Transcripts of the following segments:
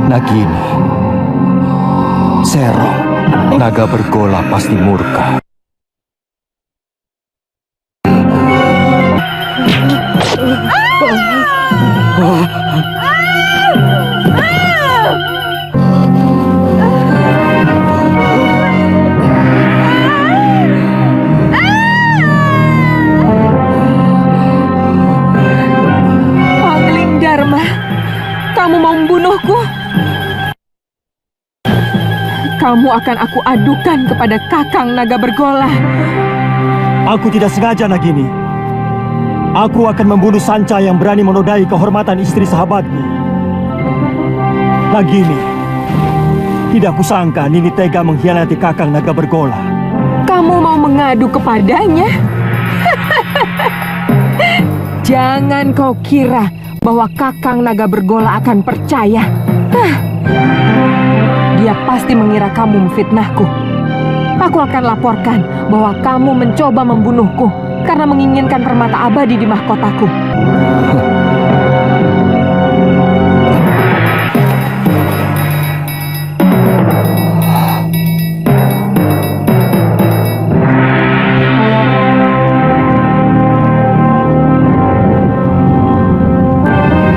Nagini, Sero, naga bergola pasti murka. Angling Dharma, kamu mau membunuhku? Kamu akan aku adukan kepada Kakang Naga Bergola. Aku tidak sengaja, Nagini. Aku akan membunuh Sanca yang berani menodai kehormatan istri sahabatku. Nagini, tidak kusangka Nini tega mengkhianati Kakang Naga Bergola. Kamu mau mengadu kepadanya? Jangan kau kira bahwa Kakang Naga Bergola akan percaya. Dia pasti mengira kamu memfitnahku. Aku akan laporkan bahwa kamu mencoba membunuhku karena menginginkan permata abadi di mahkotaku.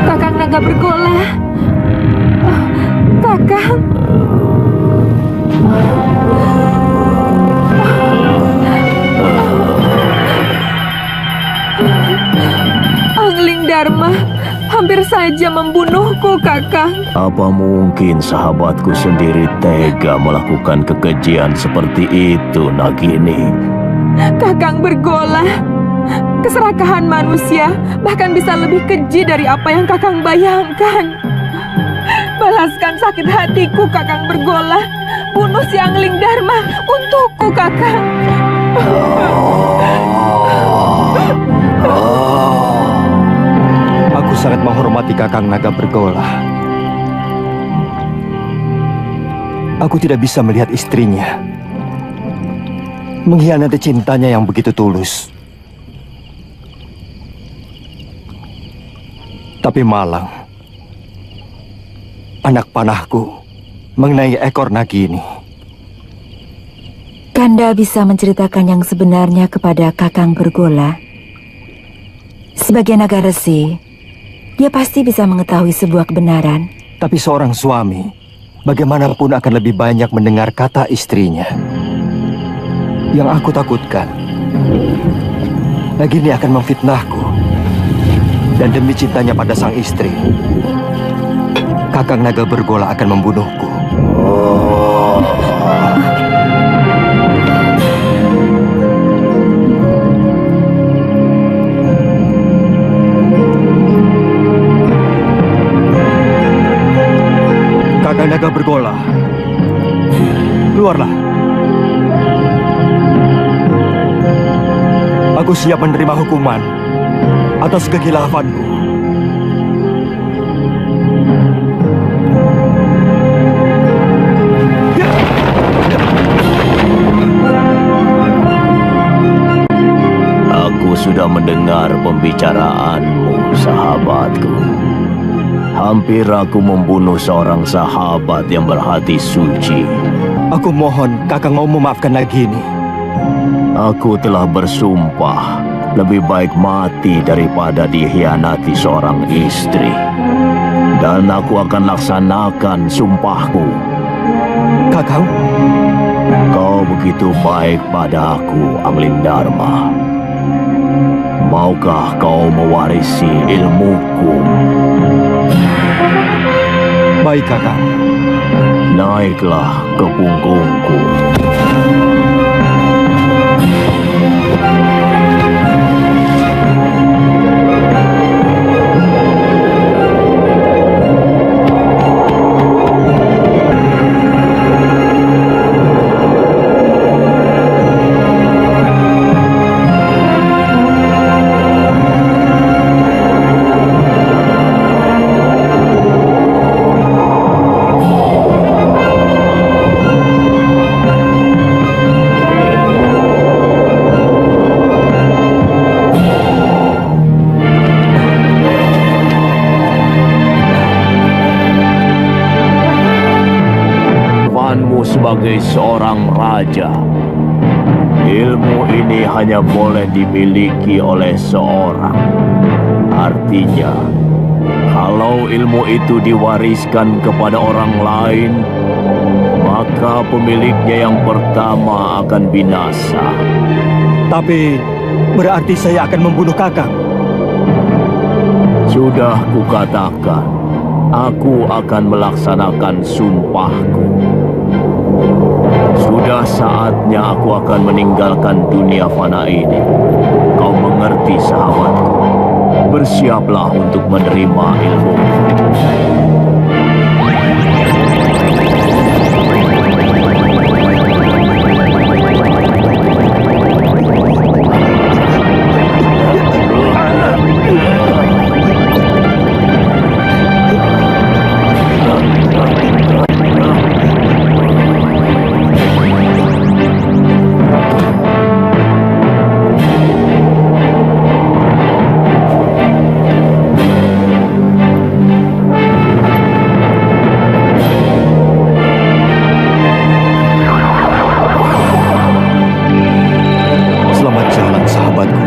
Kakang Naga Bergola. Kakang. Angling Dharma hampir saja membunuhku, Kakang. Apa mungkin sahabatku sendiri tega melakukan kekejian seperti itu, Nagini? Kakang Bergola, keserakahan manusia bahkan bisa lebih keji dari apa yang Kakang bayangkan. Balaskan sakit hatiku, Kakang Bergola. Bunuh si Angling Dharma untukku, Kakang. Aku sangat menghormati Kakang Naga Bergola. Aku tidak bisa melihat istrinya mengkhianati cintanya yang begitu tulus. Tapi malang, anak panahku mengenai ekor Nagini. Kanda bisa menceritakan yang sebenarnya kepada Kakang Bergola. Sebagai naga resi, dia pasti bisa mengetahui sebuah kebenaran. Tapi seorang suami, bagaimanapun akan lebih banyak mendengar kata istrinya. Yang aku takutkan, Nagini akan memfitnahku. Dan demi cintanya pada sang istri, Kakang Naga Bergola akan membunuhku. Kakang Naga Bergola, keluarlah. Aku siap menerima hukuman atas kegilafanku. Aku sudah mendengar pembicaraanmu, sahabatku. Hampir aku membunuh seorang sahabat yang berhati suci. Aku mohon Kakang mau memaafkan Nagini. Aku telah bersumpah lebih baik mati daripada dikhianati seorang istri. Dan aku akan laksanakan sumpahku. Kakang? Kau begitu baik padaku, Angling Dharma. Maukah kau mewarisi ilmuku? Baik, Kakang. Naiklah ke punggungku. kamu sebagai seorang raja. Ilmu ini hanya boleh dimiliki oleh seorang. Artinya, kalau ilmu itu diwariskan kepada orang lain, maka pemiliknya yang pertama akan binasa. Tapi berarti saya akan membunuh Kakang. Sudah kukatakan, aku akan melaksanakan sumpahku. Sudah saatnya aku akan meninggalkan dunia fana ini. Kau mengerti, sahabatku? Bersiaplah untuk menerima ilmu. Selamat jalan, sahabatku.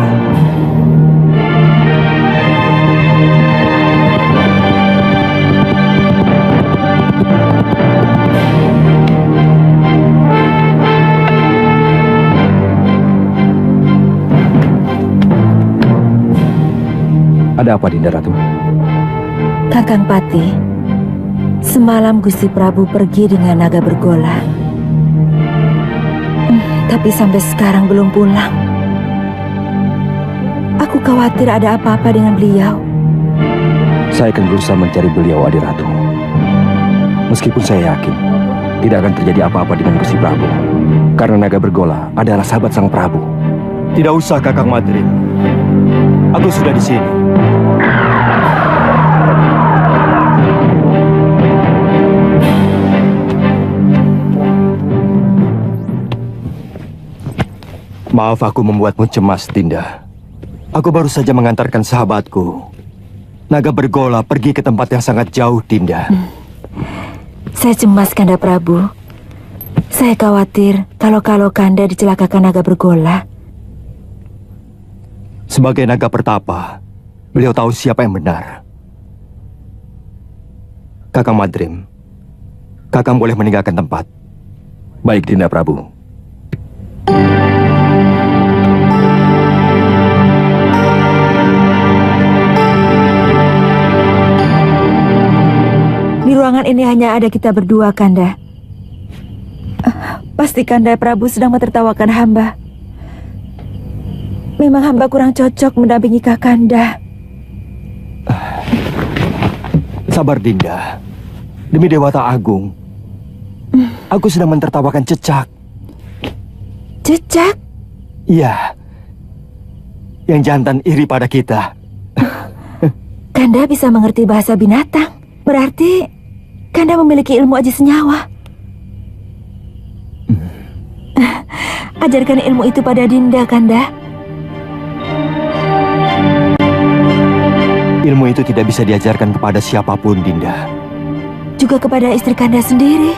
Ada apa, Dinda Ratu? Kakang Pati, semalam Gusti Prabu pergi dengan naga bergola. Tapi sampai sekarang belum pulang. Aku khawatir ada apa-apa dengan beliau. Saya akan berusaha mencari beliau, Adi Ratu. Meskipun saya yakin tidak akan terjadi apa-apa dengan Gusti Prabu, karena naga bergola adalah sahabat Sang Prabu. Tidak usah, Kakang Madrim. Aku sudah di sini. Maaf aku membuatmu cemas, Dinda. Aku baru saja mengantarkan sahabatku, naga bergola, pergi ke tempat yang sangat jauh, Dinda. Saya cemas, Kanda Prabu. Saya khawatir kalau Kanda dicelakakan naga bergola. Sebagai naga pertapa, beliau tahu siapa yang benar. Kakang Madrim, Kakang boleh meninggalkan tempat. Baik, Dinda Prabu. Di ruangan ini hanya ada kita berdua, Kanda. Pasti Kanda Prabu sedang mentertawakan hamba. Memang hamba kurang cocok mendampingi Kakanda. Sabar, Dinda. Demi Dewata Agung, aku sedang mentertawakan Cecak. Cecak? Iya, yang jantan iri pada kita. Kanda bisa mengerti bahasa binatang. Berarti Kanda memiliki ilmu aji senyawa. Ajarkan ilmu itu pada Dinda, Kanda. Ilmu itu tidak bisa diajarkan kepada siapapun, Dinda. Juga kepada istri Kanda sendiri.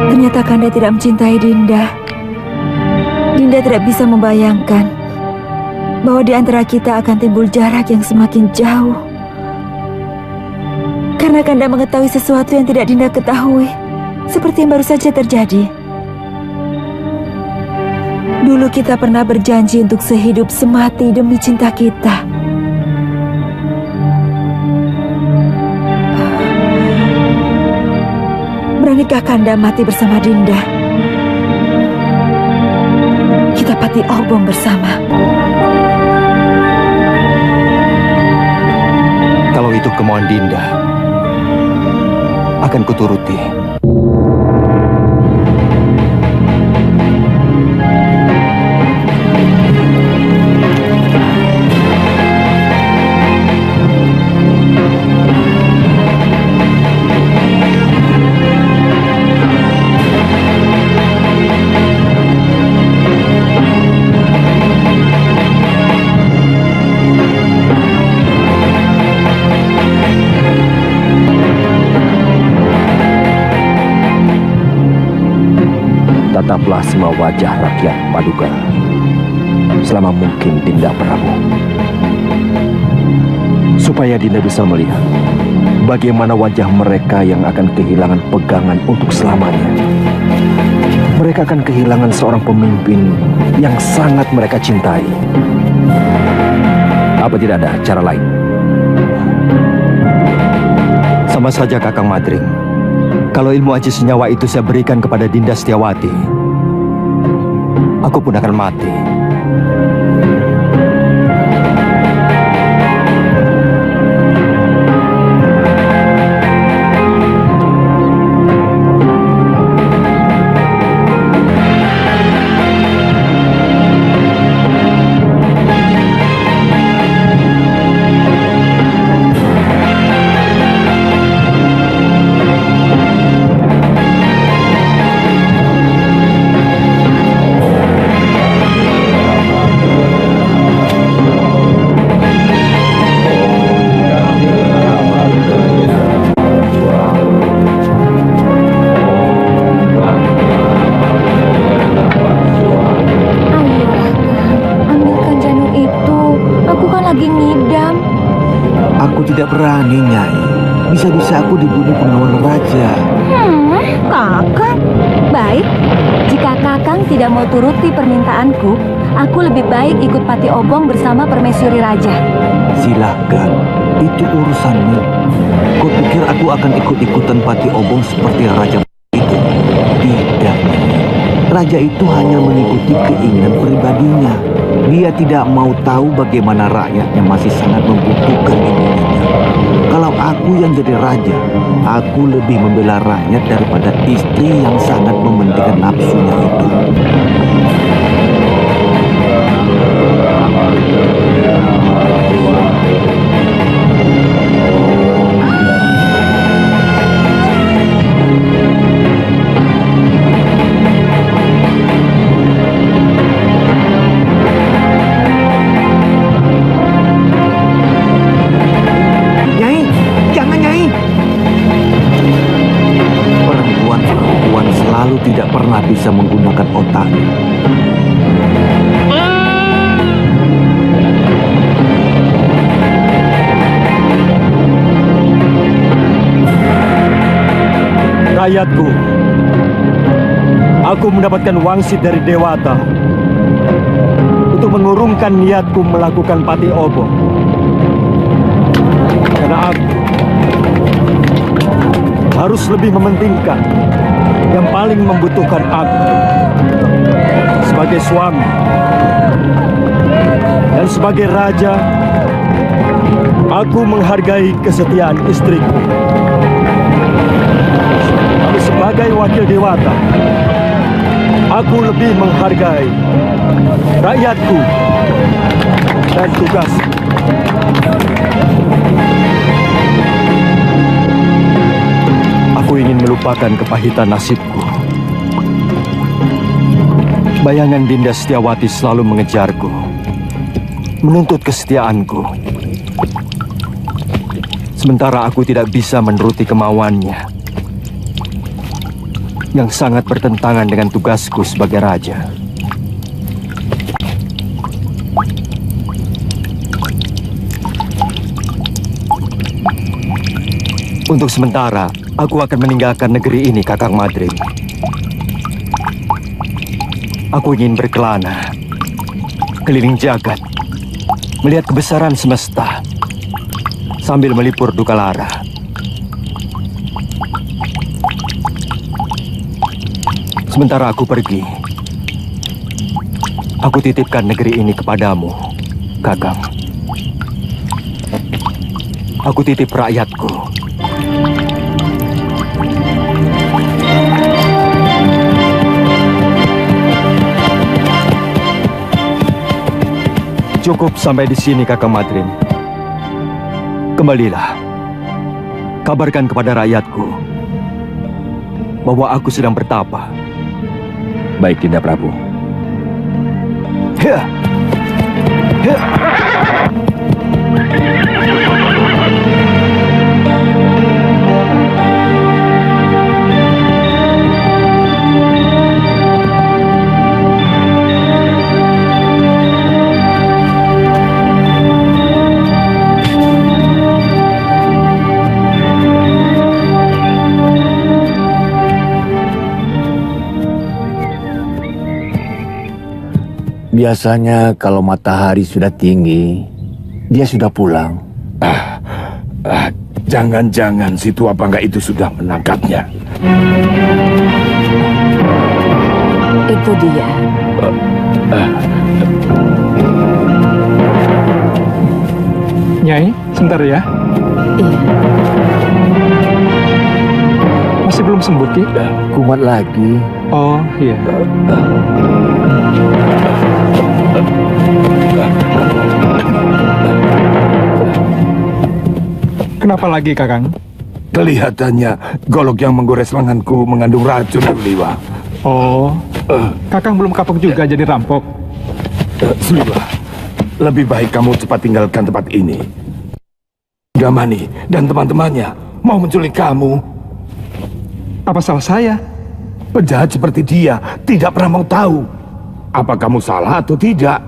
Ternyata Kanda tidak mencintai Dinda. Dinda tidak bisa membayangkan bahwa di antara kita akan timbul jarak yang semakin jauh. Karena Kanda mengetahui sesuatu yang tidak Dinda ketahui, seperti yang baru saja terjadi. Dulu kita pernah berjanji untuk sehidup semati demi cinta kita. Beranikah Kanda mati bersama Dinda? Kita pati obong bersama. Kalau itu kemauan Dinda, akan kuturuti. plasma wajah rakyat Paduka selama mungkin Dinda Prabu. Supaya Dinda bisa melihat bagaimana wajah mereka yang akan kehilangan pegangan untuk selamanya. Mereka akan kehilangan seorang pemimpin yang sangat mereka cintai. Apa tidak ada cara lain? Sama saja Kakang Madring. Kalau ilmu aji senyawa itu saya berikan kepada Dinda Setiawati, aku pun akan mati. Tidak berani, Nyai. Bisa-bisa aku dibunuh pengawal raja. Kakang. Baik, jika Kakang tidak mau turuti permintaanku, aku lebih baik ikut Pati Obong bersama Permaisuri Raja. Silakan, itu urusanmu. Kau pikir aku akan ikut-ikutan Pati Obong seperti raja itu? Tidak, Nyai. Raja itu hanya mengikuti keinginan pribadinya. Dia tidak mau tahu bagaimana rakyatnya masih sangat membutuhkan ilmunya. Kalau aku yang jadi raja, aku lebih membela rakyat daripada istri yang sangat mementingkan nafsunya itu. Tidak pernah bisa menggunakan otaknya. Rakyatku, aku mendapatkan wangsit dari Dewata untuk mengurungkan niatku melakukan Pati Obong. Karena aku harus lebih mementingkan yang paling membutuhkan aku sebagai suami dan sebagai raja. Aku menghargai kesetiaan istriku, tapi sebagai wakil Dewata, aku lebih menghargai rakyatku dan tugasku. Aku ingin melupakan kepahitan nasibku. Bayangan Dinda Setiawati selalu mengejarku, menuntut kesetiaanku. Sementara aku tidak bisa menuruti kemauannya, yang sangat bertentangan dengan tugasku sebagai raja. Untuk sementara, aku akan meninggalkan negeri ini, Kakang Madring. Aku ingin berkelana, keliling jagat, melihat kebesaran semesta, sambil melipur duka lara. Sementara aku pergi, aku titipkan negeri ini kepadamu, Kakang. Aku titip rakyatku. Cukup sampai di sini, Kakang Madrim. Kembalilah. Kabarkan kepada rakyatku bahwa aku sedang bertapa. Baik, Dinda Prabu. Hia! Hia! Biasanya kalau matahari sudah tinggi, dia sudah pulang. Jangan-jangan si tua bangga itu sudah menangkapnya. Itu dia. Nyai, sebentar ya. Iya. Masih belum sembuh, Ki? Kumat lagi. Oh, iya. Kenapa lagi, Kakang? Kelihatannya golok yang menggores lenganku mengandung racun, Suliwa. Oh, Kakang belum kapok juga jadi rampok. Suliwa, lebih baik kamu cepat tinggalkan tempat ini. Gamani dan teman-temannya mau menculik kamu. Apa salah saya? Penjahat seperti dia tidak pernah mau tahu apa kamu salah atau tidak.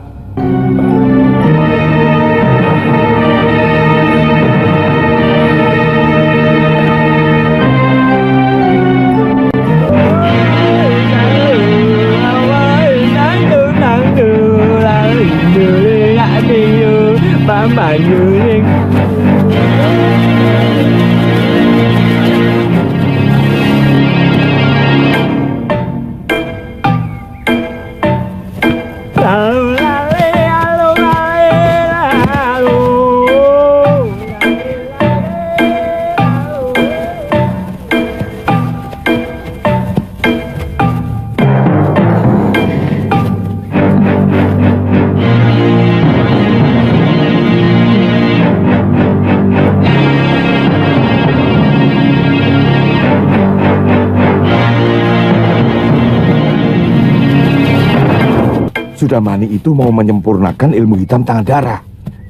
Sudamani itu mau menyempurnakan ilmu hitam tangan darah.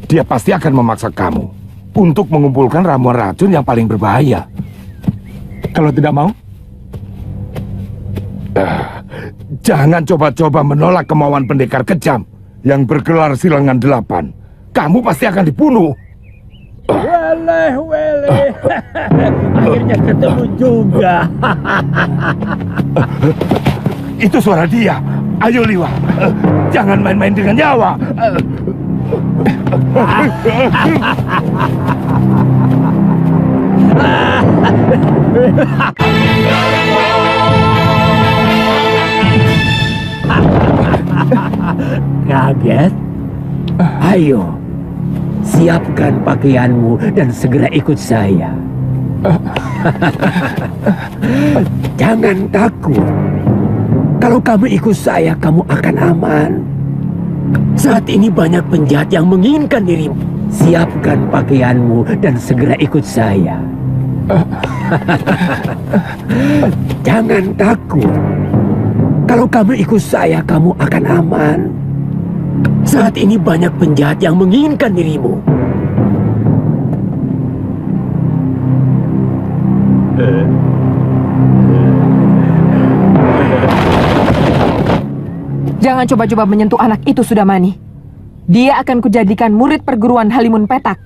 Dia pasti akan memaksa kamu untuk mengumpulkan ramuan racun yang paling berbahaya. Kalau tidak mau? Jangan coba-coba menolak kemauan pendekar kejam yang bergelar Silangan 8. Kamu pasti akan dibunuh. Weleh. Akhirnya ketemu juga. Itu suara dia. Ayo Liwa, jangan main-main dengan nyawa. Kaget? Ayo, siapkan pakaianmu dan segera ikut saya. Jangan takut. Kalau kamu ikut saya, kamu akan aman. Saat ini banyak penjahat yang menginginkan dirimu. Siapkan pakaianmu dan segera ikut saya. Jangan takut. Kalau kamu ikut saya, kamu akan aman. Saat ini banyak penjahat yang menginginkan dirimu. Jangan coba-coba menyentuh anak itu, Sudamani. Dia akan kujadikan murid perguruan Halimun Petak.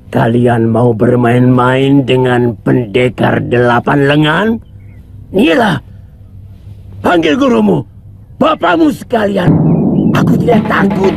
Kalian mau bermain-main dengan pendekar 8 lengan? Inilah, panggil gurumu, bapakmu sekalian. Aku tidak takut.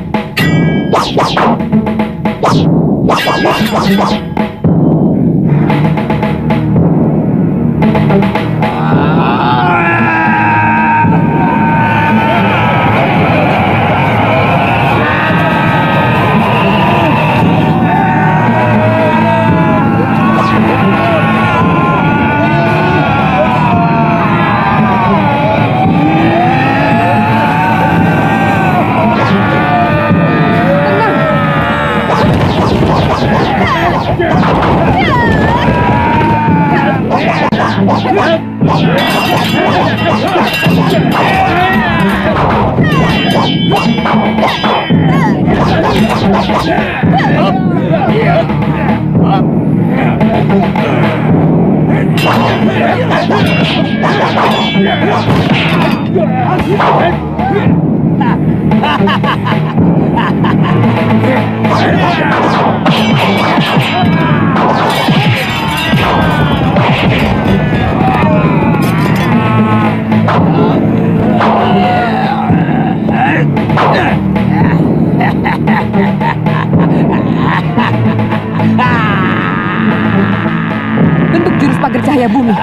daya bumi.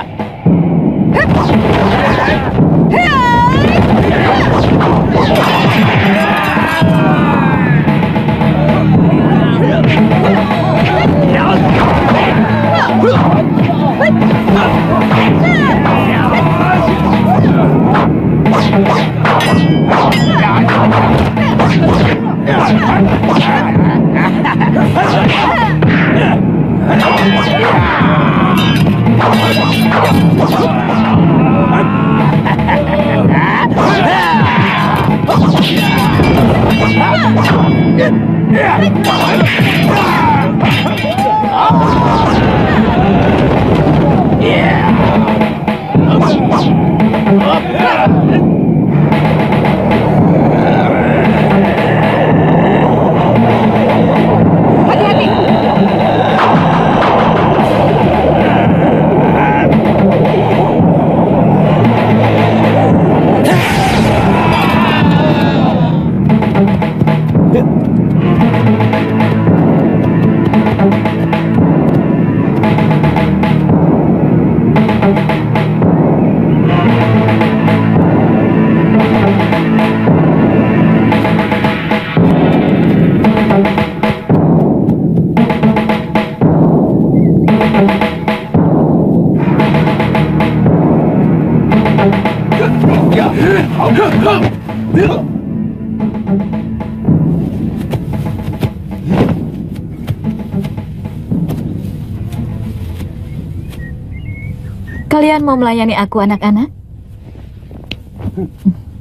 Kalian mau melayani aku, anak-anak?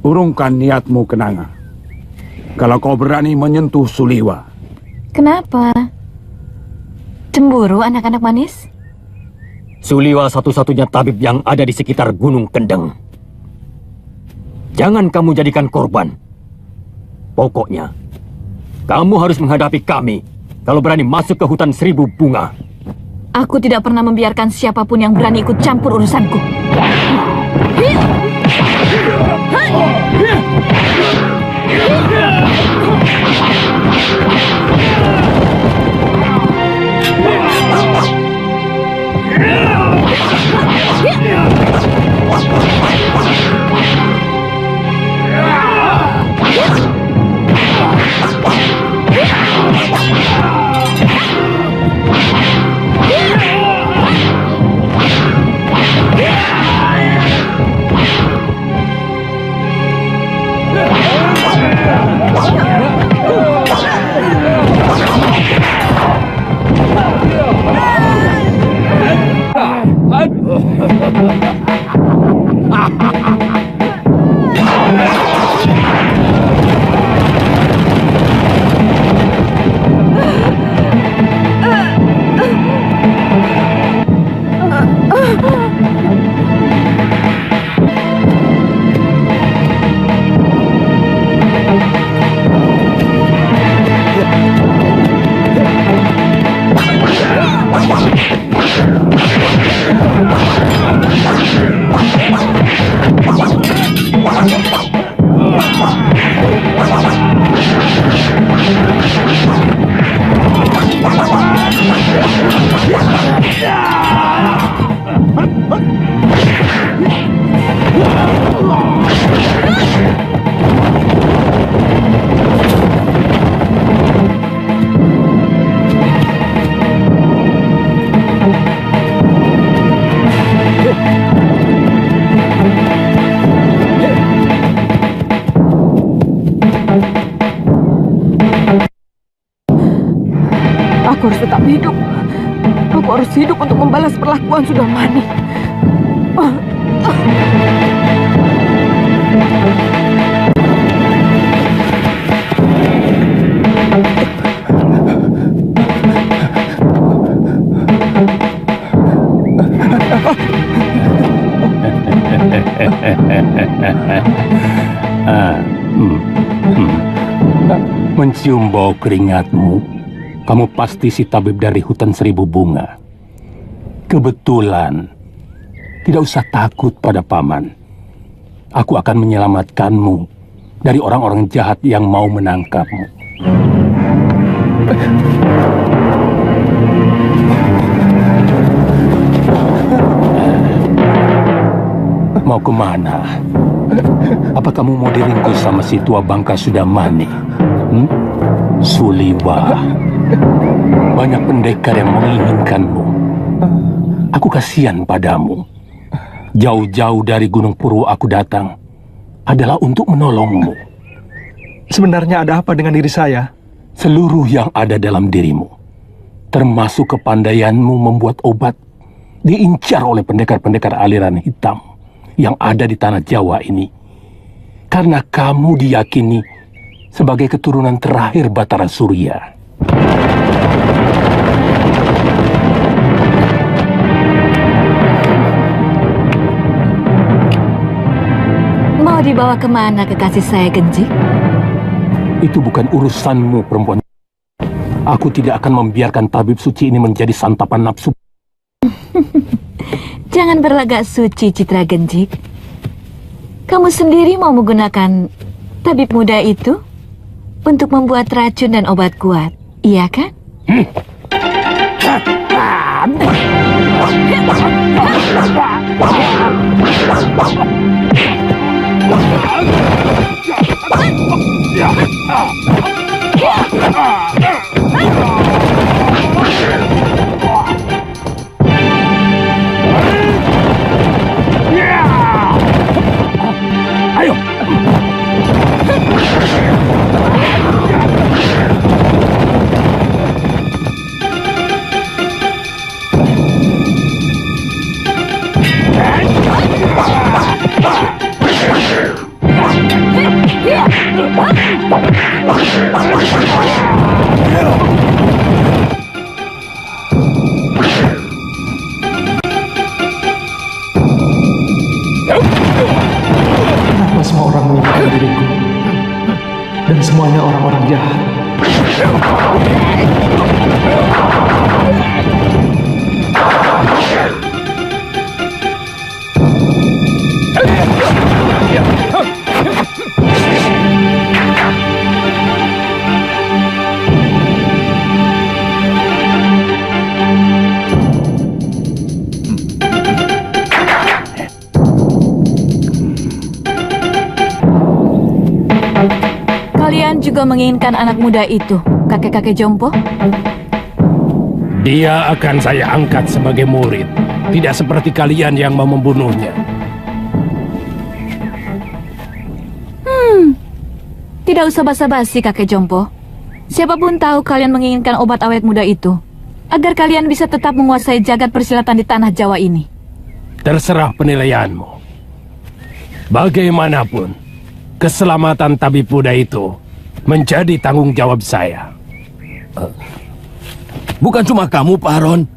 Urungkan niatmu, Kenanga. Kalau kau berani menyentuh Suliwa. Kenapa? Cemburu, anak-anak manis? Suliwa satu-satunya tabib yang ada di sekitar Gunung Kendeng. Jangan kamu jadikan korban. Pokoknya, kamu harus menghadapi kami kalau berani masuk ke hutan 1000 bunga. Aku tidak pernah membiarkan siapapun yang berani ikut campur urusanku. Aku harus tetap hidup. Aku harus hidup untuk membalas perlakuan Sudamani. Mencium bau keringatmu, kamu pasti si tabib dari hutan 1000 bunga. Kebetulan, tidak usah takut pada paman. Aku akan menyelamatkanmu dari orang-orang jahat yang mau menangkapmu. Mau kemana? Apa kamu mau diringkus sama si tua bangka Sudamani? Suliwa, banyak pendekar yang menginginkanmu. Aku kasihan padamu. Jauh-jauh dari Gunung Purwo aku datang adalah untuk menolongmu. Sebenarnya ada apa dengan diri saya? Seluruh yang ada dalam dirimu, termasuk kepandaianmu membuat obat, diincar oleh pendekar-pendekar aliran hitam yang ada di tanah Jawa ini. Karena kamu diyakini sebagai keturunan terakhir Batara Surya. Mau dibawa kemana kekasih saya, Genjik? Itu bukan urusanmu, perempuan. Aku tidak akan membiarkan tabib suci ini menjadi santapan nafsu. Jangan berlagak suci, Citra Genjik. Kamu sendiri mau menggunakan tabib muda itu untuk membuat racun dan obat kuat, iya kan? Ayo. Kenapa semua orang menginginkan diriku? Dan semuanya orang-orang jahat. Kalian juga menginginkan anak muda itu, kakek-kakek Jompo? Dia akan saya angkat sebagai murid. Tidak seperti kalian yang mau membunuhnya. Tidak usah basa-basi, kakek Jompo. Siapapun tahu kalian menginginkan obat awet muda itu, agar kalian bisa tetap menguasai jagat persilatan di tanah Jawa ini. Terserah penilaianmu. Bagaimanapun, keselamatan tabib muda itu menjadi tanggung jawab saya. Bukan cuma kamu, Pak Aron.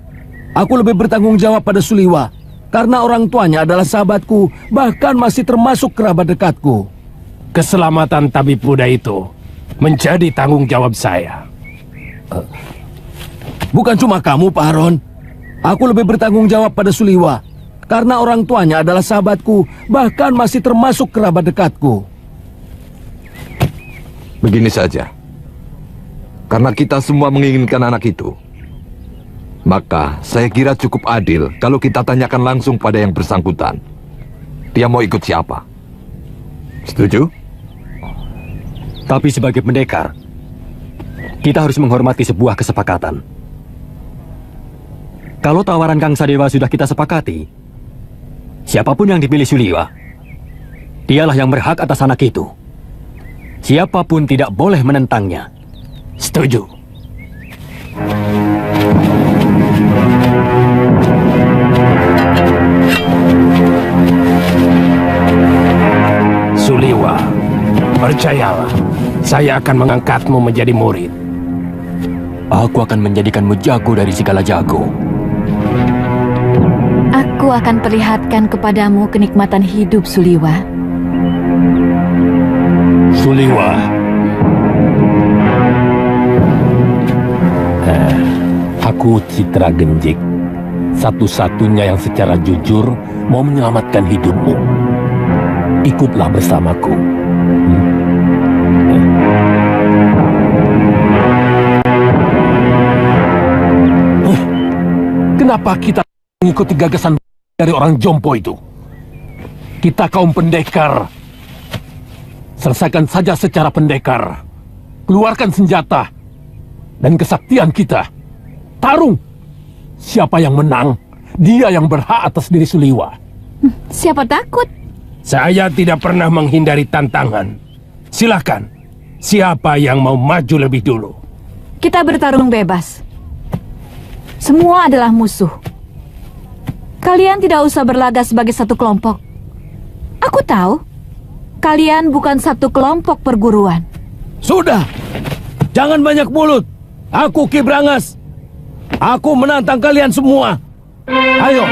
Aku lebih bertanggung jawab pada Suliwa. Karena orang tuanya adalah sahabatku, bahkan masih termasuk kerabat dekatku. Keselamatan tabib muda itu menjadi tanggung jawab saya. Bukan cuma kamu, Pak Aron. Aku lebih bertanggung jawab pada Suliwa. Karena orang tuanya adalah sahabatku, bahkan masih termasuk kerabat dekatku. Begini saja. Karena kita semua menginginkan anak itu, maka saya kira cukup adil kalau kita tanyakan langsung pada yang bersangkutan. Dia mau ikut siapa? Setuju? Tapi sebagai pendekar, kita harus menghormati sebuah kesepakatan. Kalau tawaran Kang Sadewa sudah kita sepakati, siapapun yang dipilih Suliwa, dialah yang berhak atas anak itu. Siapapun tidak boleh menentangnya. Setuju? Suliwa, percayalah, saya akan mengangkatmu menjadi murid. Aku akan menjadikanmu jago dari segala jago. Aku akan perlihatkan kepadamu kenikmatan hidup, Suliwa. Suliwa. Aku Citra Genjik, satu-satunya yang secara jujur mau menyelamatkan hidupmu. Ikutlah bersamaku. Kenapa kita mengikuti gagasan dari orang Jompo itu? Kita kaum pendekar. Selesaikan saja secara pendekar. Keluarkan senjata dan kesaktian kita. Tarung. Siapa yang menang, dia yang berhak atas diri Suliwa. Siapa takut? Saya tidak pernah menghindari tantangan. Silakan. Siapa yang mau maju lebih dulu? Kita bertarung bebas. Semua adalah musuh. Kalian tidak usah berlaga sebagai satu kelompok. Aku tahu, kalian bukan satu kelompok perguruan. Sudah. Jangan banyak mulut. Aku Ki Brangas. Aku menantang kalian semua. Ayo.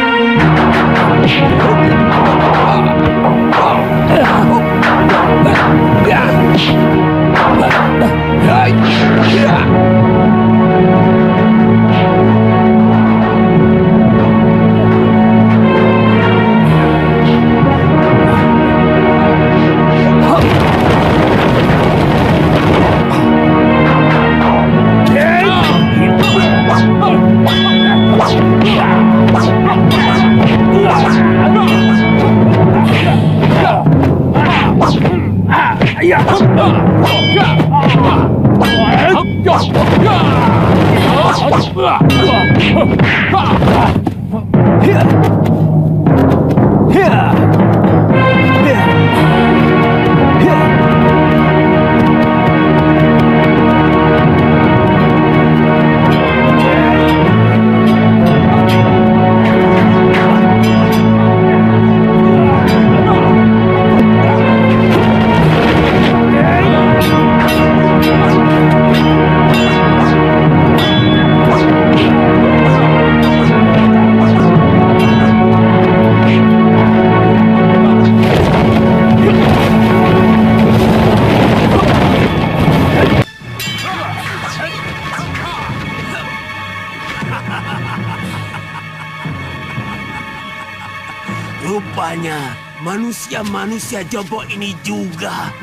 Rupanya manusia-manusia jompo ini juga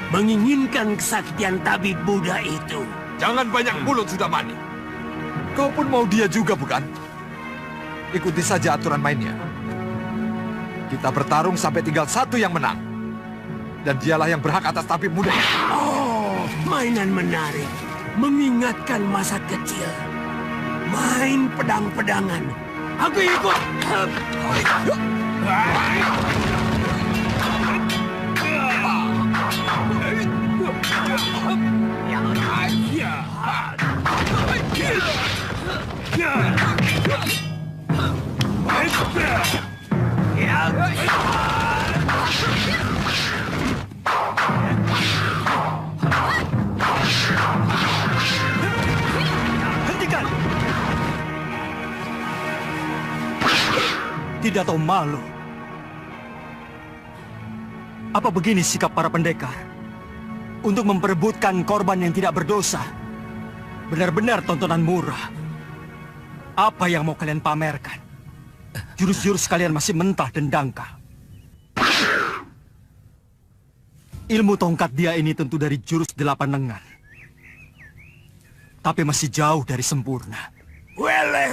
menginginkan kesaktian tabib Buddha itu. Jangan banyak mulut, Sudamani. Kau pun mau dia juga, bukan? Ikuti saja aturan mainnya. Kita bertarung sampai tinggal satu yang menang. Dan dialah yang berhak atas tabib muda. Oh, mainan menarik. Mengingatkan masa kecil. Main pedang-pedangan. Aku ikut. Hentikan! Tidak tahu malu. Apa begini sikap para pendekar? Untuk memperebutkan korban yang tidak berdosa. Benar-benar tontonan murah. Apa yang mau kalian pamerkan? Jurus-jurus kalian masih mentah dan dangkal. Ilmu tongkat dia ini tentu dari jurus 8 lengan. Tapi masih jauh dari sempurna. Wele.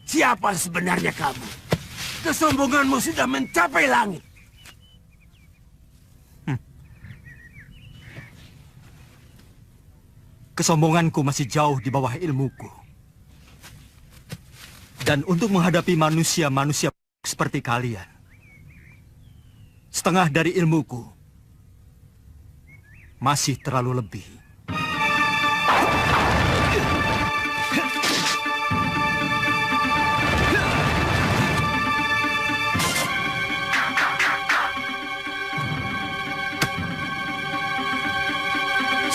Siapa sebenarnya kamu? Kesombonganmu sudah mencapai langit. Kesombonganku masih jauh di bawah ilmuku. Dan untuk menghadapi manusia-manusia seperti kalian, setengah dari ilmuku masih terlalu lebih.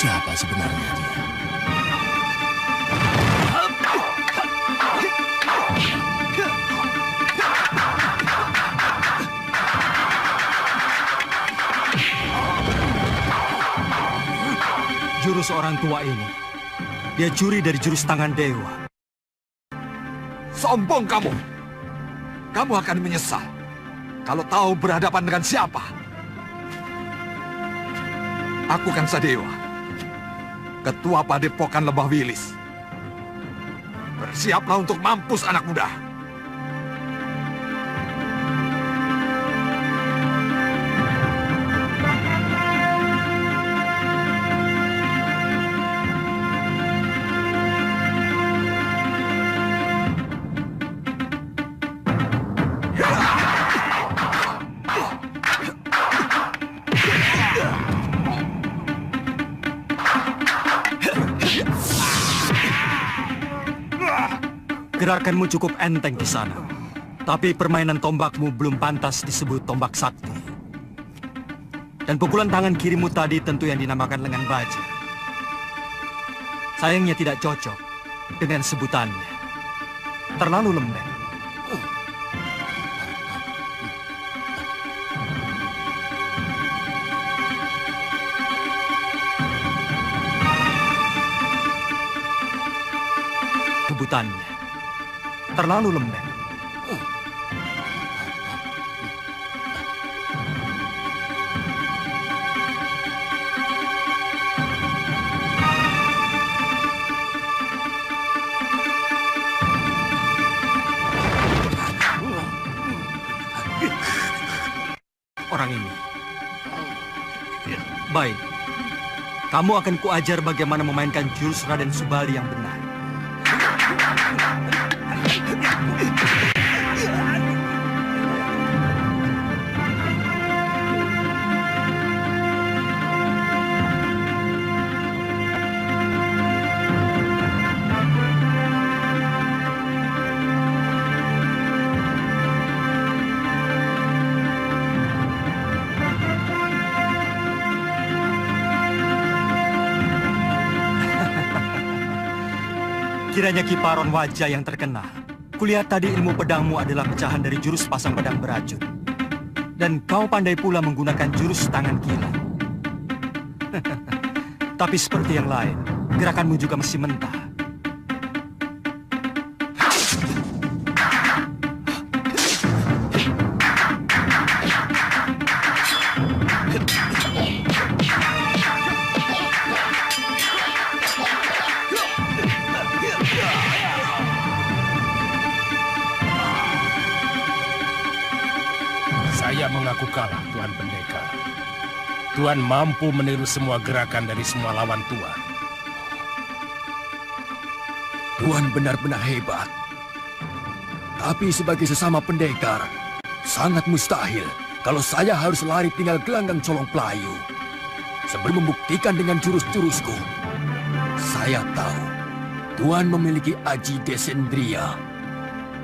Siapa sebenarnya dia? Jurus orang tua ini, dia curi dari jurus tangan dewa. Sombong kamu. Kamu akan menyesal kalau tahu berhadapan dengan siapa. Aku kan Sadewa, ketua Padepokan Lembah Wilis. Bersiaplah untuk mampus, anak muda. Gerakanmu cukup enteng di sana. Tapi permainan tombakmu belum pantas disebut tombak sakti. Dan pukulan tangan kirimu tadi tentu yang dinamakan lengan baja. Sayangnya tidak cocok dengan sebutannya. Terlalu lembek. Sebutannya terlalu lembek. Orang ini. Baik. Kamu akan kuajar bagaimana memainkan jurus Raden Subali yang benar. Kiranya kiparon wajah yang terkena. Kulihat tadi ilmu pedangmu adalah pecahan dari jurus pasang pedang beracun. Dan kau pandai pula menggunakan jurus tangan kilat. Tapi seperti yang lain, gerakanmu juga masih mentah. Saya mengaku kalah, Tuan Pendekar. Tuan mampu meniru semua gerakan dari semua lawan Tuan. Tuan benar-benar hebat. Tapi sebagai sesama pendekar, sangat mustahil kalau saya harus lari tinggal gelanggang colong pelayu. Sebelum membuktikan dengan jurus-jurusku, saya tahu Tuan memiliki Aji Desendriya,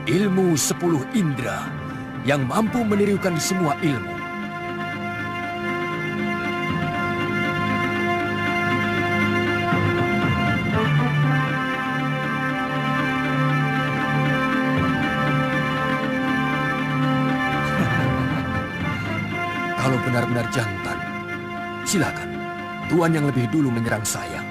ilmu 10 indera yang mampu menirukan semua ilmu. Kalau benar-benar jantan, silakan. Tuan yang lebih dulu menyerang saya.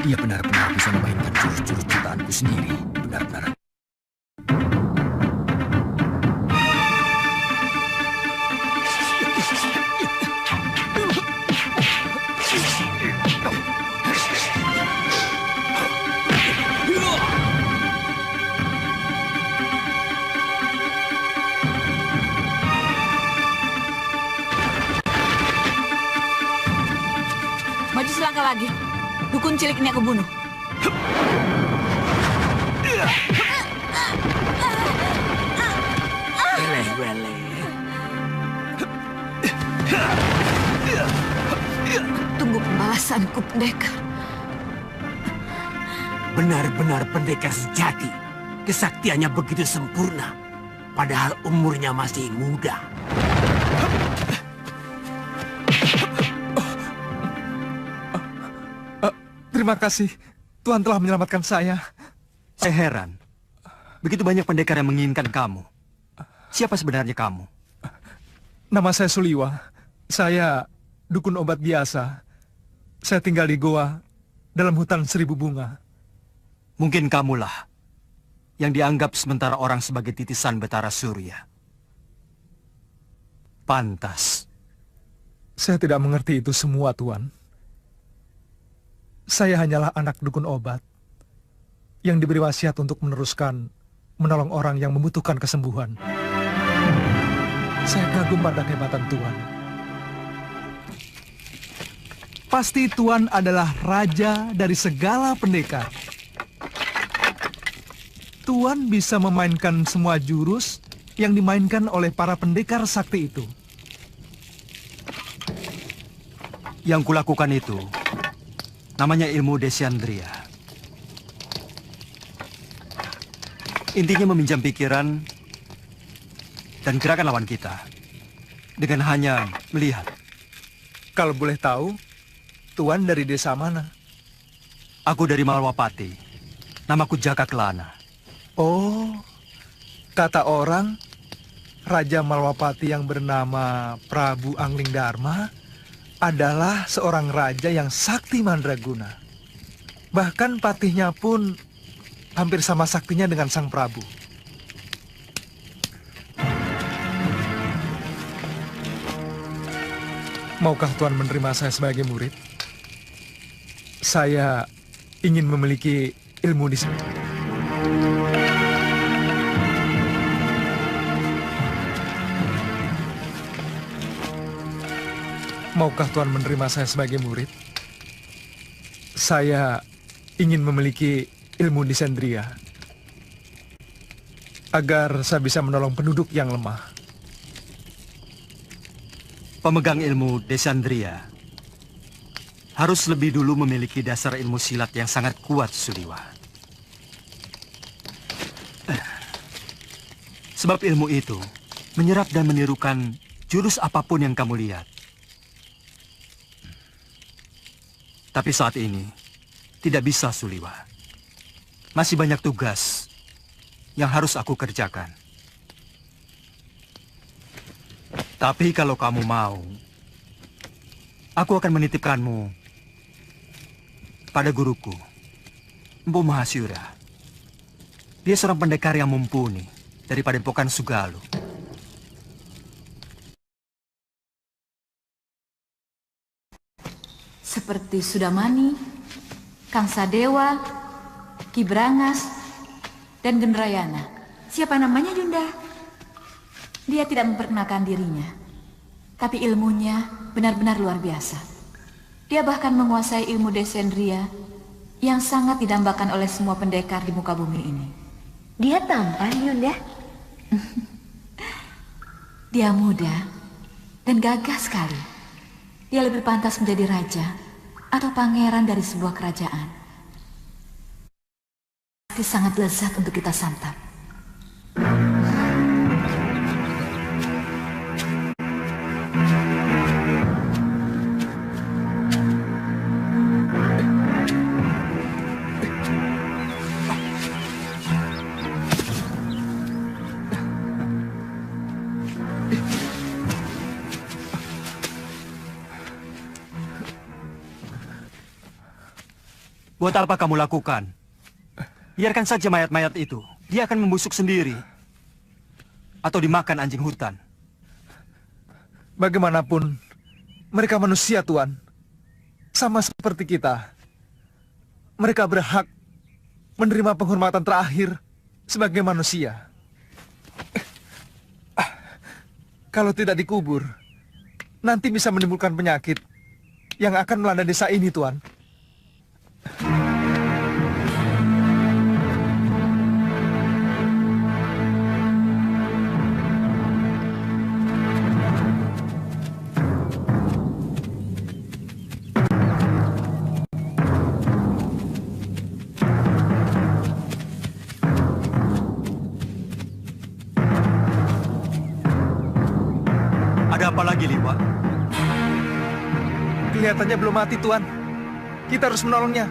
Dia benar-benar bisa memainkan jurus-jurus ciptaanku sendiri. Benar-benar. Maju selangkah lagi. Dukun cilik ini aku bunuh. Weleh-weleh. Tunggu pembalasanku, pendekar. Benar-benar pendekar sejati. Kesaktiannya begitu sempurna. Padahal umurnya masih muda. Terima kasih. Tuhan telah menyelamatkan saya. Saya heran. Begitu banyak pendekar yang menginginkan kamu. Siapa sebenarnya kamu? Nama saya Suliwa. Saya dukun obat biasa. Saya tinggal di goa dalam hutan 1000 bunga. Mungkin kamulah yang dianggap sementara orang sebagai titisan Betara Surya. Pantas. Saya tidak mengerti itu semua, Tuan. Saya hanyalah anak dukun obat yang diberi wasiat untuk menolong orang yang membutuhkan kesembuhan. Saya kagum pada kehebatan Tuan. Pasti Tuan adalah raja dari segala pendekar. Tuan bisa memainkan semua jurus yang dimainkan oleh para pendekar sakti itu. Yang kulakukan itu namanya ilmu Desyandria. Intinya meminjam pikiran dan gerakan lawan kita dengan hanya melihat. Kalau boleh tahu, Tuan dari desa mana? Aku dari Malwapati. Namaku Jaka Kelana. Oh, kata orang, Raja Malwapati yang bernama Prabu Angling Dharma adalah seorang raja yang sakti mandraguna. Bahkan patihnya pun hampir sama saktinya dengan sang Prabu. Maukah Tuan menerima saya sebagai murid? Saya ingin memiliki ilmu di sini. Maukah Tuan menerima saya sebagai murid? Saya ingin memiliki ilmu Desandria agar saya bisa menolong penduduk yang lemah. Pemegang ilmu Desandria harus lebih dulu memiliki dasar ilmu silat yang sangat kuat, Suliwa. Sebab ilmu itu menyerap dan menirukan jurus apapun yang kamu lihat. Tapi saat ini tidak bisa, Suliwa. Masih banyak tugas yang harus aku kerjakan. Tapi kalau kamu mau, aku akan menitipkanmu pada guruku, Empu Mahasyura. Dia seorang pendekar yang mumpuni dari Padepokan Sugalu. Seperti Sudamani, Kang Sadewa, Ki Brangas, dan Gendrayana. Siapa namanya, Yunda? Dia tidak memperkenalkan dirinya, tapi ilmunya benar-benar luar biasa. Dia bahkan menguasai ilmu Desandria yang sangat didambakan oleh semua pendekar di muka bumi ini. Dia tampan, Yunda. Dia muda dan gagah sekali. Dia lebih pantas menjadi raja atau pangeran dari sebuah kerajaan. Pasti sangat lezat untuk kita santap. Buat apa kamu lakukan? Biarkan saja mayat-mayat itu. Dia akan membusuk sendiri. Atau dimakan anjing hutan. Bagaimanapun, mereka manusia, Tuan. Sama seperti kita. Mereka berhak menerima penghormatan terakhir sebagai manusia. Kalau tidak dikubur, nanti bisa menimbulkan penyakit yang akan melanda desa ini, Tuan. Ada apa lagi, Liwa? Kelihatannya belum mati, Tuan. Kita harus menolongnya.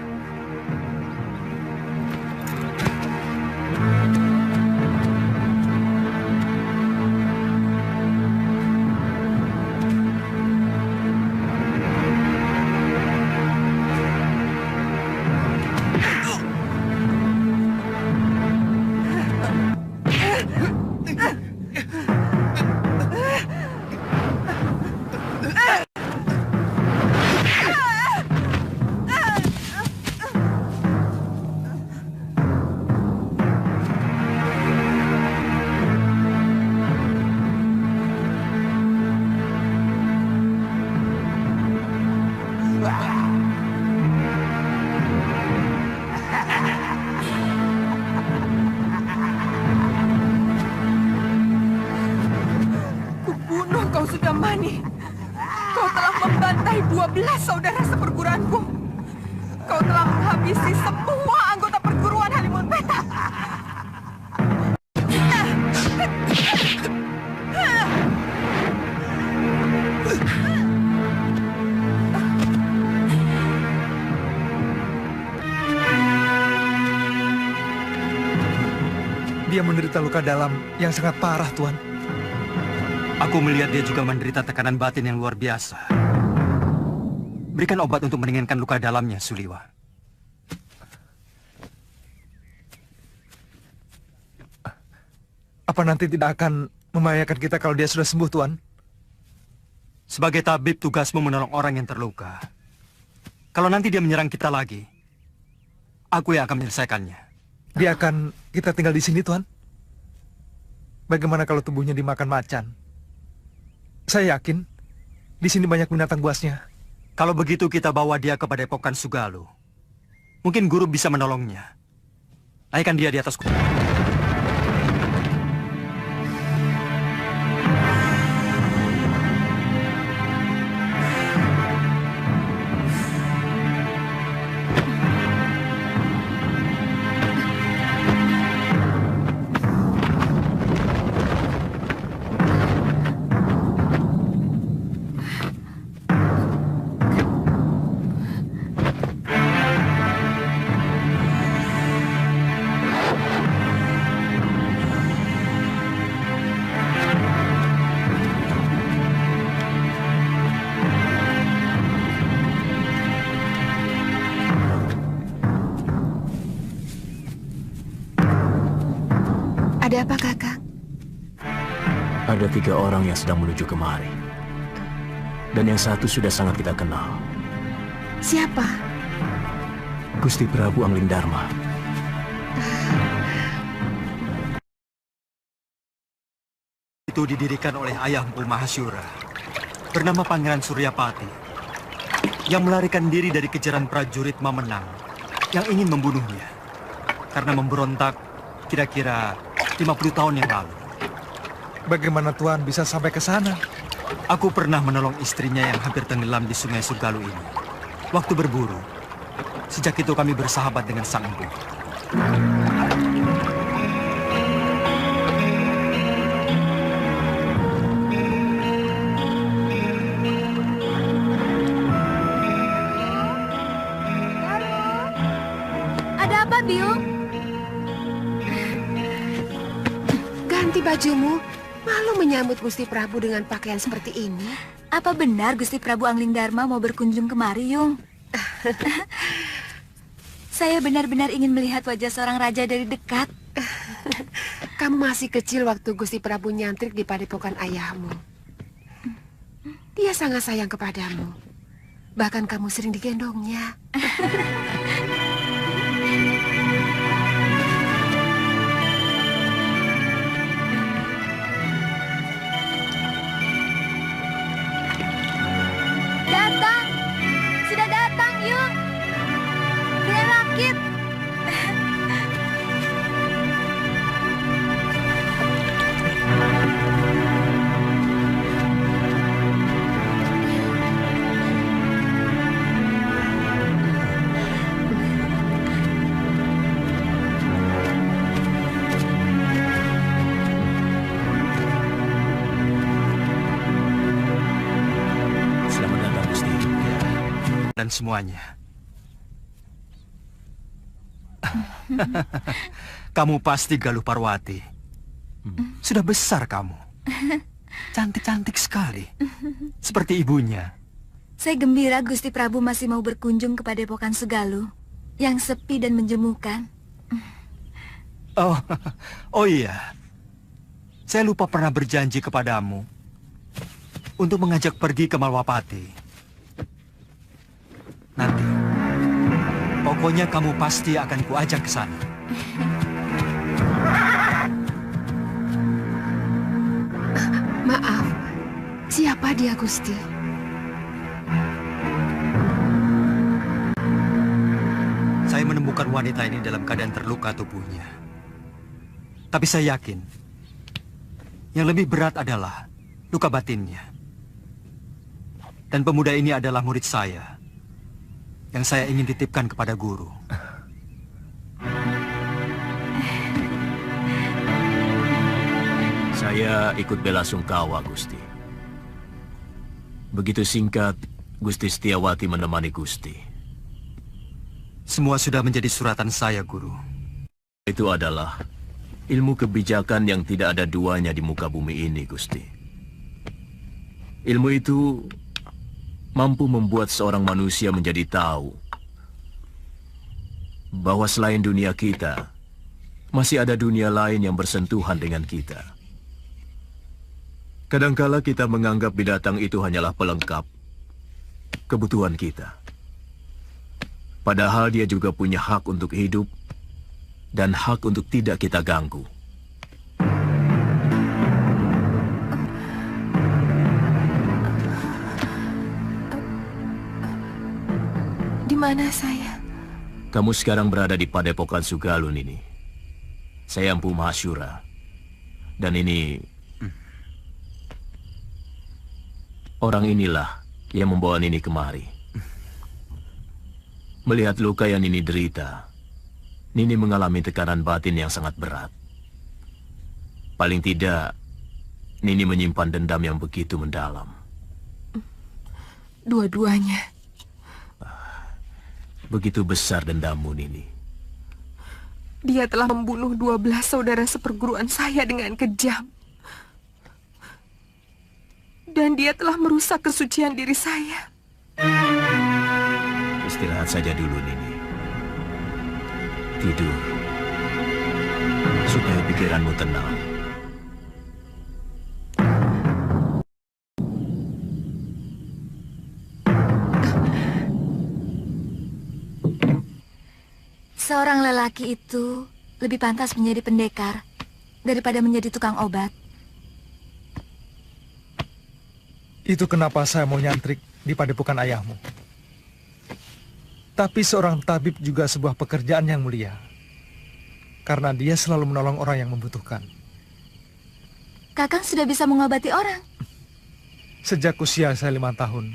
Hai 12 saudara seperguruanku. Kau telah menghabisi semua anggota perguruan Halimun Petak. Dia menderita luka dalam yang sangat parah, Tuan. Aku melihat dia juga menderita tekanan batin yang luar biasa. Berikan obat untuk meringankan luka dalamnya, Suliwa. Apa nanti tidak akan membahayakan kita kalau dia sudah sembuh, Tuan? Sebagai tabib, tugasmu menolong orang yang terluka. Kalau nanti dia menyerang kita lagi, aku yang akan menyelesaikannya. Dia akan kita tinggal di sini, Tuan. Bagaimana kalau tubuhnya dimakan macan? Saya yakin di sini banyak binatang buasnya. Kalau begitu kita bawa dia ke Padepokan Sugalu. Mungkin guru bisa menolongnya. Naikkan dia di atas kuda. Ada apa, Kakak? Ada 3 orang yang sedang menuju kemari. Dan yang satu sudah sangat kita kenal. Siapa? Gusti Prabu Anglingdarma. Itu didirikan oleh ayah Empu Mahasyura, bernama Pangeran Suryapati, yang melarikan diri dari kejaran prajurit Mamenang yang ingin membunuhnya karena memberontak kira-kira 50 tahun yang lalu. Bagaimana Tuan bisa sampai ke sana? Aku pernah menolong istrinya yang hampir tenggelam di Sungai Sugalu ini waktu berburu. Sejak itu kami bersahabat dengan Sang Empu. Ada apa, Biung? Ganti bajumu. Malu menyambut Gusti Prabu dengan pakaian seperti ini. Apa benar Gusti Prabu Anglingdarma mau berkunjung kemari, Yung? Saya benar-benar ingin melihat wajah seorang raja dari dekat. Kamu masih kecil waktu Gusti Prabu nyantrik di padepokan ayahmu. Dia sangat sayang kepadamu. Bahkan kamu sering digendongnya. Datang! Sudah datang, Yung! Tidak rakit! Dan semuanya. Kamu pasti Galuh Parwati. Sudah besar kamu. Cantik-cantik sekali. Seperti ibunya. Saya gembira Gusti Prabu masih mau berkunjung ke Padepokan Sugalu yang sepi dan menjemukan. Oh iya. Saya lupa pernah berjanji kepadamu untuk mengajak pergi ke Malwapati. Nanti, pokoknya kamu pasti akan kuajak ke sana. Maaf, siapa dia, Gusti? Saya menemukan wanita ini dalam keadaan terluka tubuhnya. Tapi saya yakin, yang lebih berat adalah luka batinnya. Dan pemuda ini adalah murid saya yang saya ingin titipkan kepada guru. Saya ikut bela sungkawa, Gusti. Begitu singkat, Gusti Setiawati menemani Gusti. Semua sudah menjadi suratan saya, Guru. Itu adalah ilmu kebijakan yang tidak ada duanya di muka bumi ini, Gusti. Ilmu itu mampu membuat seorang manusia menjadi tahu bahwa selain dunia kita, masih ada dunia lain yang bersentuhan dengan kita. Kadangkala kita menganggap binatang itu hanyalah pelengkap kebutuhan kita. Padahal dia juga punya hak untuk hidup dan hak untuk tidak kita ganggu. Di mana saya? Kamu sekarang berada di Padepokan Sugalun ini. Saya Empu Mahasyura. Dan ini... orang inilah yang membawa Nini kemari. Melihat luka yang Nini derita, Nini mengalami tekanan batin yang sangat berat. Paling tidak, Nini menyimpan dendam yang begitu mendalam. Dua-duanya. Begitu besar dendammu, Nini. Dia telah membunuh 12 saudara seperguruan saya dengan kejam. Dan dia telah merusak kesucian diri saya. Istirahat saja dulu, Nini. Tidur. Supaya pikiranmu tenang. Seorang lelaki itu lebih pantas menjadi pendekar daripada menjadi tukang obat. Itu kenapa saya mau nyantrik di padepokan ayahmu. Tapi seorang tabib juga sebuah pekerjaan yang mulia. Karena dia selalu menolong orang yang membutuhkan. Kakang sudah bisa mengobati orang. Sejak usia saya 5 tahun,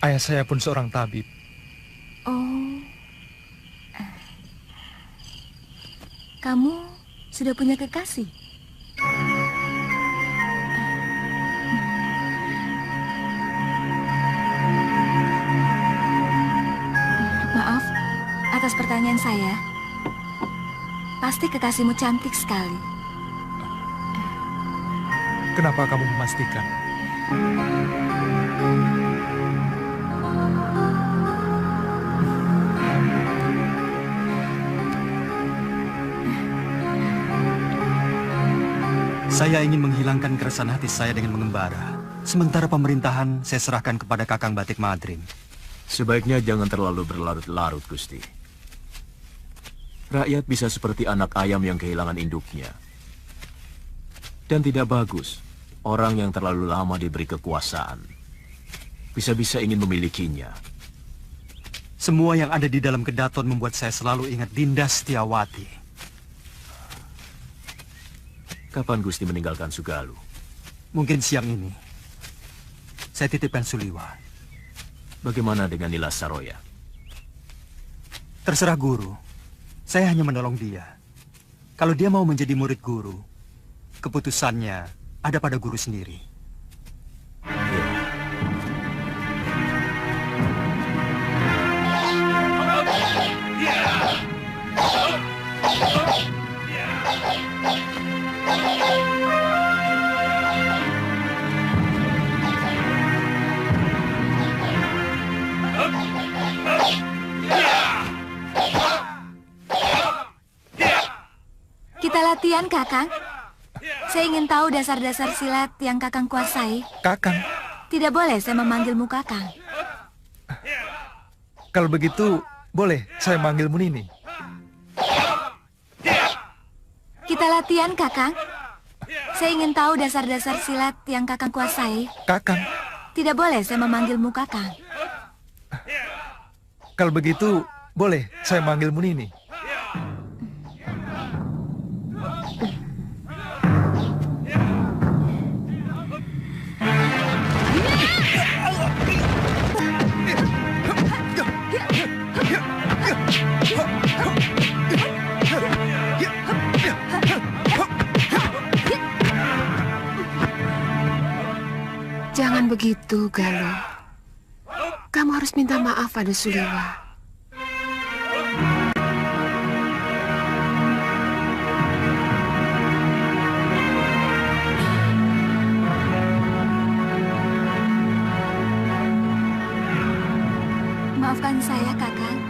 ayah saya pun seorang tabib. Oh. Kamu sudah punya kekasih? Maaf atas pertanyaan saya. Pasti kekasihmu cantik sekali. Kenapa kamu memastikan? Saya ingin menghilangkan keresahan hati saya dengan mengembara. Sementara pemerintahan saya serahkan kepada Kakang Batik Madrim. Sebaiknya jangan terlalu berlarut-larut, Gusti. Rakyat bisa seperti anak ayam yang kehilangan induknya. Dan tidak bagus orang yang terlalu lama diberi kekuasaan. Bisa-bisa ingin memilikinya. Semua yang ada di dalam kedaton membuat saya selalu ingat Dinda Setiawati. Kapan Gusti meninggalkan Sugalu? Mungkin siang ini. Saya titipkan Suliwa. Bagaimana dengan Nilas Saroya? Terserah guru. Saya hanya menolong dia. Kalau dia mau menjadi murid guru, keputusannya ada pada guru sendiri. Kita latihan, Kakang. Saya ingin tahu dasar-dasar silat yang Kakang kuasai. Kakang? Tidak boleh saya memanggilmu Kakang. Kalau begitu, boleh saya manggilmu Nini. Kita latihan, Kakang. Saya ingin tahu dasar-dasar silat yang Kakang kuasai. Kakang? Tidak boleh saya memanggilmu Kakang. Kalau begitu, boleh saya manggilmu Nini. begitu, Galuh. Kamu harus minta maaf pada Suliwa. Maafkan saya, Kakang.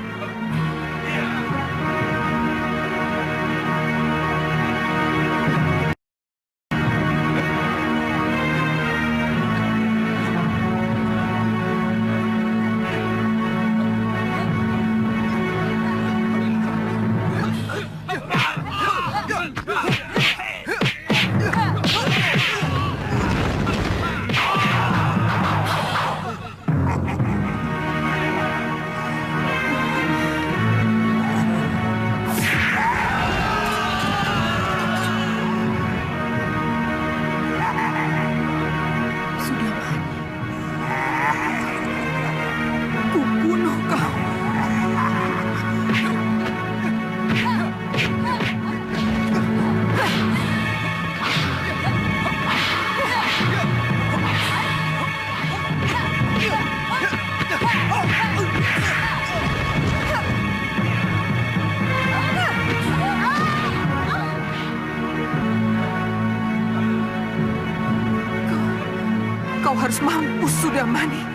Kau harus mampus, Sudamani.